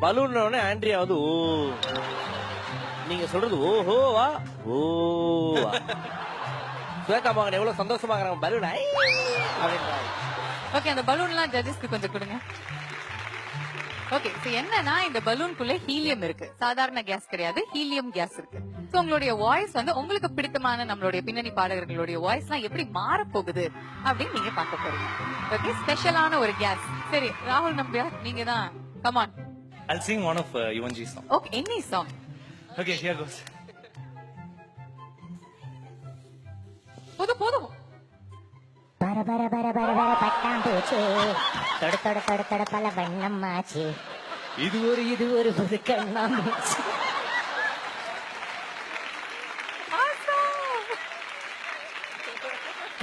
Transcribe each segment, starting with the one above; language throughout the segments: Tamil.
பலூன் ஆண்ட்ரியா வந்து ஓ, நீங்க சொல்றது ஓஹோவா ஓவா. சுவேதா மகன் எவ்வளவு சந்தோஷமாகறாங்க பலூன் அப்படின்றாங்க. ஓகே, அந்த பலூன் எல்லாம் ஜட்ஜஸ்க்கு கொஞ்சம் கொடுங்க. ஓகே, சோ என்னன்னா இந்த பலூனுக்குள்ள ஹீலியம் இருக்கு. சாதாரண கேஸ் கிடையாது, ஹீலியம் கேஸ் இருக்கு. சோ உங்களுடைய வாய்ஸ் வந்து உங்களுக்கு பிடித்தமான நம்மளுடைய பின்னணி பாடகர்களுடைய வாய்ஸ் எல்லாம் எப்படி மாற போகுது அப்படின்னு நீங்க பார்க்க போறீங்க. ஓகே, ஸ்பெஷலான ஒரு கேஸ். சரி ராகுல் நம்பியார், நீங்க தான். Come on. I'll sing one of Yuvanji's song. Okay, any song. Okay, here goes. போதும் போதும். பர பர பர பர பர பட்டாம்பூச்சி தொட தொட தொட தொட பல வண்ணம்மாச்சி இது ஒரு புது கண்ணாமூச்சி.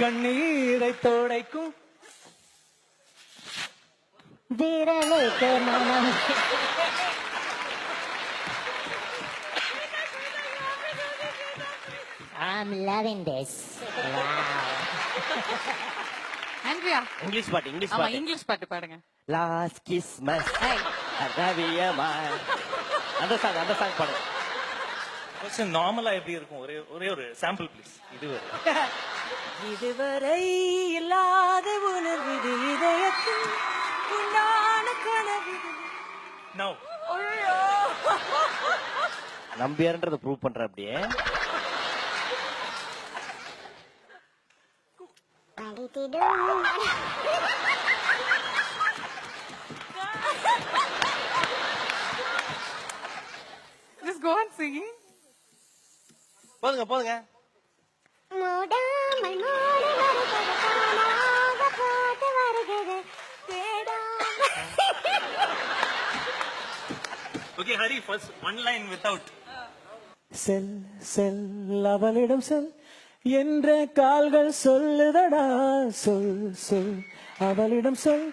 கண்ணீரை தோடைக்கும் விரலுக்கு மனம். I'm loving this. Wow. Andrea, English பாட்டு இங்கிலீஷ் ஆமா பாட்டு. இங்கிலீஷ் பாட்டு பாடுங்க. லாஸ்ட் கிறிஸ்மஸ் ஏய், அந்த சாங் பாடுங்க. கொஞ்சம் நார்மலா எப்படி இருக்கும்? ஒரே ஒரு சாம்பிள் ப்ளீஸ். இதுவரை இல்லாத உணர்வு இதயத்தில் உண்டான கனவு. Now. நம்பியார்ன்றத ப்ரூவ் பண்ற அப்படியே. just go on singing. போதுங்க. மூடாமல் மூடி வருகிறது தானாக பாட்டு வருகிறது தேடாமல். Okay, hurry first. One line without. செல் செல் அவளிடம் செல் என்ற கால்கள் சொல்லுதடா, சொல் சொல் அவளிடம் சொல்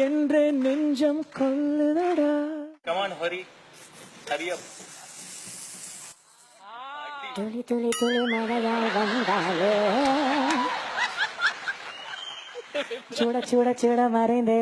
என்ற நெஞ்சம் கொல்லுதடா. Come on, hurry. Hurry up. துளி துளி துளி மழையாய் வந்தாலே சூட சூட சூட மறைந்தே